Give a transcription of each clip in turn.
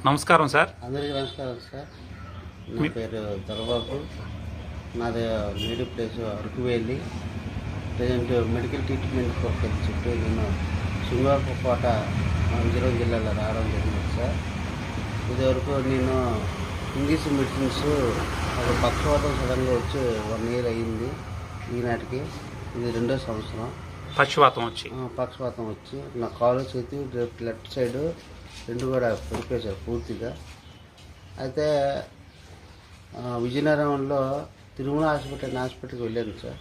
నమస్కారం సార్. అందరికీ నమస్కారం సార్. నా పేరు దొరబాబు. నాది native place Araku Valley. Present medical treatment కొరకు చెప్పి నేను శృంగారపుకోట విజయనగరం జిల్లాలో రావడం జరిగింది సార్. ఇదివరకు నేను ఇంగ్లీష్ మెడిసిన్స్ అది పక్షవాతం సడన్గా వచ్చి 1 year అయ్యింది. ఈనాటికి ఇది 2వ సంవత్సరం. పక్షవాతం వచ్చి నా కాలు చేతి లెఫ్ట్ సైడ్ రెండు కూడా పడిపోయారు పూర్తిగా. అయితే విజయనగరంలో తిరుమల హాస్పిటల్కి వెళ్ళాను సార్.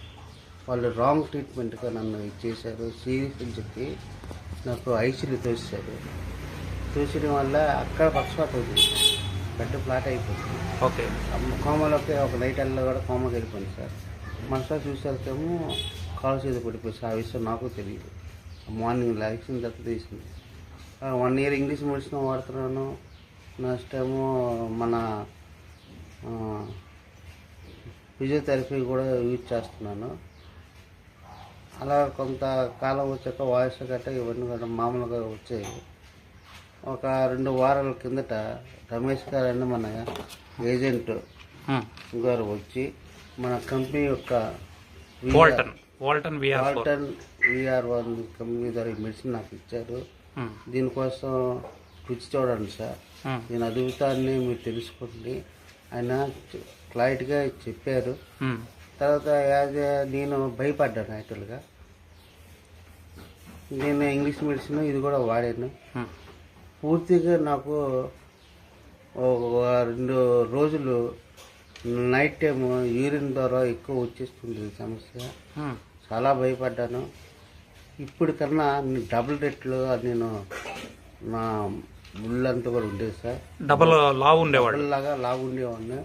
వాళ్ళు రాంగ్ ట్రీట్మెంట్గా నన్ను ఇచ్చేశారు. సీరియస్ అని చెప్పి నాకు ఐసీలు తోసేయడం వల్ల అక్కడ పక్షపాతం వచ్చింది. పెద్ద ఫ్లాట్ అయిపోతుంది. ఓకే. కోమలోకి ఒక నైట్ అల్లా కూడా కోమకి వెళ్ళిపోయింది సార్. మనసులో చూసేకేమో కాలు చేతి పడిపోయి ఆ విషయం నాకు తెలియదు. మార్నింగ్ లైఫ్ని దత్త తీసింది. 1 year ఇంగ్లీష్ మెడిసిన్ వాడుతున్నాను. నెక్స్ట్ ఏమో మన ఫిజియోథెరపీ కూడా యూజ్ చేస్తున్నాను. అలా కొంతకాలం వచ్చాక వాయిస్ గట్ట ఇవన్నీ కూడా మామూలుగా వచ్చాయి. ఒక 2 వారాల కిందట రమేష్ గారు అని మన ఏజెంట్ గారు వచ్చి మన కంపెనీ యొక్క వాల్టన్ VR1 కంపెనీ ద్వారా ఈ మెడిసిన్ నాకు ఇచ్చారు. దీనికోసం రుచి చూడండి సార్, నేను అడుగుతాన్ని మీరు తెలుసుకోండి ఆయన క్లైట్గా చెప్పారు. తర్వాత నేను భయపడ్డాను. యాక్చువల్గా నేను ఇంగ్లీష్ మెడిసిన్ ఇది కూడా వాడాను. పూర్తిగా నాకు 2 రోజులు నైట్ టైం యూరిన్ ద్వారా ఎక్కువ వచ్చేస్తుంది సమస్య. చాలా భయపడ్డాను. ఇప్పటికన్నా డబుల్ రేట్లు నేను నా ముళ్ళంతా కూడా ఉండేది సార్. డబుల్ లావు ఉండేవాడిని.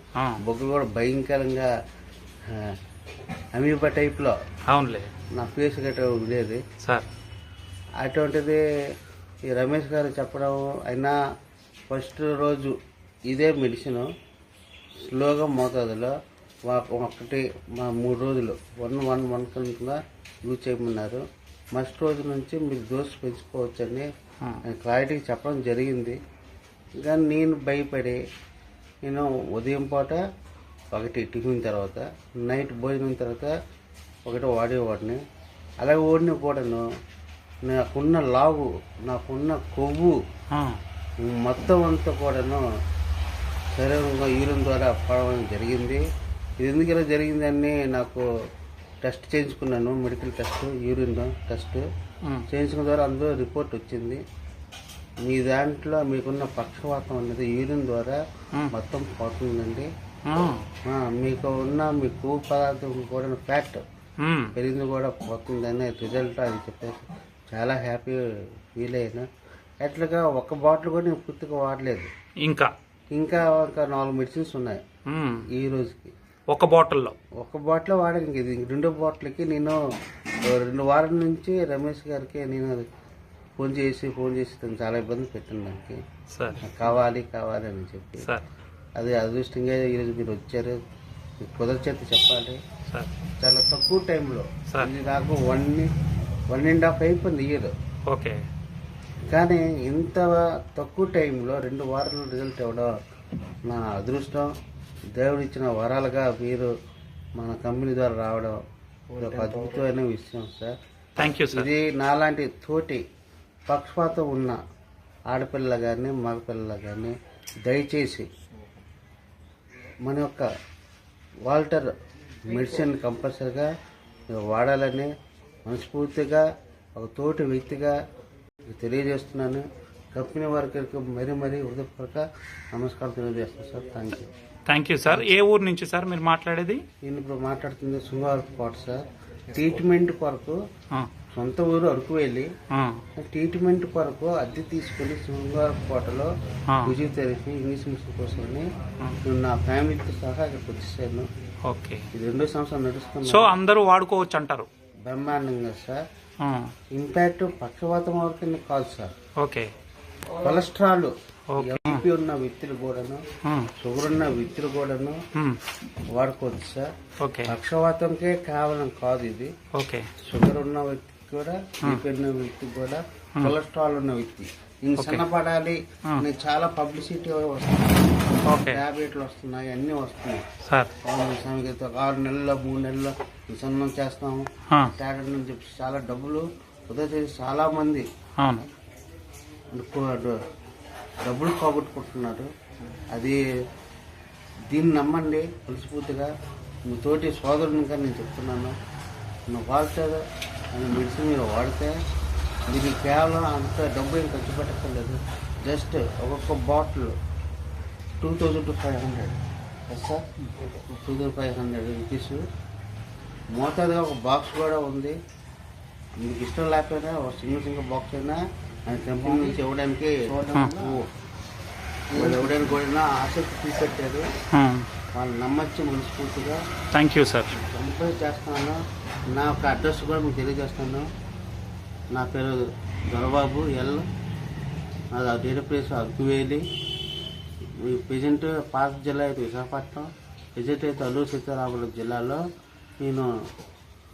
బొగ్గులు కూడా భయంకరంగా అమీబా టైప్లో నా ఫేస్ గట్రా ఉండేది సార్. అటువంటిది ఈ రమేష్ గారు చెప్పడం అయినా ఫస్ట్ రోజు ఇదే మెడిసిన్ స్లోగా మోతాదులో 3 రోజులు 1 month కింద యూజ్ చేయమన్నారు. ఫస్ట్ రోజు నుంచి మీరు డోస్ పెంచుకోవచ్చని క్లారిటీకి చెప్పడం జరిగింది. కానీ నేను భయపడి నేను ఉదయం పూట 1 టిఫిన్ తర్వాత, నైట్ భోజనం తర్వాత 1 వాడేవాడిని. అలాగే ఓడిని కూడాను నాకున్న లావు, నాకున్న కొవ్వు మొత్తం అంతా కూడాను శరీరంగా యూరిన్ ద్వారా పడడం జరిగింది. ఇది ఎందుకు ఇలా జరిగిందని నాకు టెస్ట్ చేయించుకున్నాను. మెడికల్ టెస్ట్, యూరిన్ టెస్ట్ చేయించుకున్న ద్వారా అందులో రిపోర్ట్ వచ్చింది. మీ దాంట్లో మీకున్న పక్షవాతం అనేది యూరిన్ ద్వారా మొత్తం పోతుందండి. మీకు ఉన్న మీ కొవ్వు పదార్థం కూడా ఫ్యాట్ పెరిగింది కూడా పోతుందని రిజల్ట్ అది చెప్పేసి చాలా హ్యాపీ ఫీల్ అయినా. అట్లాగా 1 బాటిల్ కూడా నేను పూర్తిగా వాడలేదు. ఇంకా 4 మెడిసిన్స్ ఉన్నాయి ఈ రోజుకి. 1 బాటిల్లో వాడాను. ఇంక ఇది 2వ బాటిల్కి నేను 2 వారాల నుంచి రమేష్ గారికి నేను ఫోన్ చేసి తను చాలా ఇబ్బంది పెట్టాను. దానికి కావాలి అని చెప్పి అది అదృష్టంగా ఈరోజు మీరు వచ్చారు. కుదరచేత చెప్పాలి. చాలా తక్కువ టైంలో ఇది నాకు 1.5 అయిపోయింది ఇయర్. ఓకే. కానీ ఇంత తక్కువ టైంలో 2 వారాలు రిజల్ట్ ఇవ్వడం నా అదృష్టం. దేవుడు ఇచ్చిన వరాలుగా మీరు మన కంపెనీ ద్వారా రావడం ఒక అద్భుతమైన విషయం సార్. Thank you sir. ఇది నాలాంటి తోటి పక్షపాతం ఉన్న ఆడపిల్లలు కానీ మగపిల్లలు కానీ దయచేసి మన యొక్క వాల్టర్ మెడిసిన్ కంపల్సరిగా వాడాలని మనస్ఫూర్తిగా ఒక తోటి వ్యక్తిగా తెలియజేస్తున్నాను. కంపెనీ వారికి మరీ హృదయపూర్వక నమస్కారం తెలియజేస్తున్నాను సార్. Thank you sir. ఏ ఊరు నుంచి సార్ మీరు మాట్లాడేది? నేను ఇప్పుడు మాట్లాడుతుంది శృంగారపుకోట సార్. ట్రీట్మెంట్ కొరకు సొంత ఊరు అరకువేలి. ట్రీట్మెంట్ కొరకు అద్దె తీసుకుని శృంగారపుకోటలో ఫిజియోథెరపీ ఇంగ్లీష్ మెడిసిన్ కోసం నేను నా ఫ్యామిలీతో సహా ఇక్కడికి వచ్చేసాను. ఓకే. ఇది 2వ సంవత్సరం నడుస్తుంది. సో అందరూ వాడుకోవచ్చు అంటారు? బ్రహ్మాండంగా సార్. ఇంపాక్ట్ పక్షవాతం వరకు కాదు సార్. ఓకే. కొలెస్ట్రాల్ బీపీ ఉన్న వ్యక్తులు కూడాను, షుగర్ ఉన్న వ్యక్తులు కూడాను వాడుకోవచ్చు సార్. పక్షవాతంకే కావాలని కాదు ఇది. షుగర్ ఉన్న వ్యక్తి కూడా, బీపీ ఉన్న వ్యక్తి కూడా, కొలెస్ట్రాల్ ఉన్న వ్యక్తి ఇంక ఓకే. సన్నపడాలి ఆ. అని చాలా పబ్లిసిటీ వస్తుంది, ఓకే ట్యాబ్లెట్లు వస్తున్నాయి, అన్నీ వస్తున్నాయి. సార్. సమయంతో 6 నెలల్లో 3 నెలల్లో సన్నం చేస్తాము ఆ, ట్యాబ్లెట్ అని చెప్పి చాలా డబ్బులు వృధా చేసి చాలా మంది అవును డబ్బులు పోగొట్టుకుంటున్నారు. అది దీన్ని నమ్మండి మనస్ఫూర్తిగా. మీ తోటి సోదరునిగా నేను చెప్తున్నాను, నువ్వు వాడితే మెడిసిన్ మీరు వాడితే మీరు కేవలం అంత డబ్బు ఏం ఖర్చు పెట్టక్కర్లేదు. జస్ట్ ఒక్కొక్క బాటిల్ 2,000 to 500 సార్, 2,500 రూపీస్. మోతాదుగా ఒక బాక్స్ కూడా ఉంది. మీకు ఇష్టం లేకపోయినా ఒక సింగిల్ బాక్స్ అయినా ఆయన కంపెనీ నుంచి ఇవ్వడానికి వాళ్ళు ఇవ్వడానికి కూడా ఆసక్తి చూపెట్టారు. వాళ్ళు నమ్మచ్చు మనస్ఫూర్తిగా. Thank you sir. కంప్లీట్ చేస్తున్నాను. నా యొక్క అడ్రస్ కూడా మీకు తెలియజేస్తాను. నా పేరు దొరబాబు ఎల్, నాది డేట్ ప్లేస్ అగ్గువేలి. ఈ ప్రజెంట్ పాత జిల్లా అయితే విశాఖపట్నం, ప్రజెంట్ అయితే అల్లూరు సీతారామరాజు జిల్లాలో నేను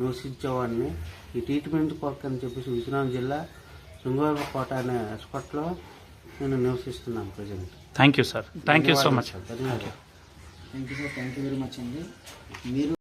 నివసించేవాడిని. ఈ ట్రీట్మెంట్ కొరకు అని చెప్పేసి విజయనగరం జిల్లా శృంగవరకోట అనే హాస్పిటల్లో నేను నివసిస్తున్నాను present. Thank you sir. Thank you so much. ధన్యవాదాలు. Thank you sir, thank you very much అండి. మీరు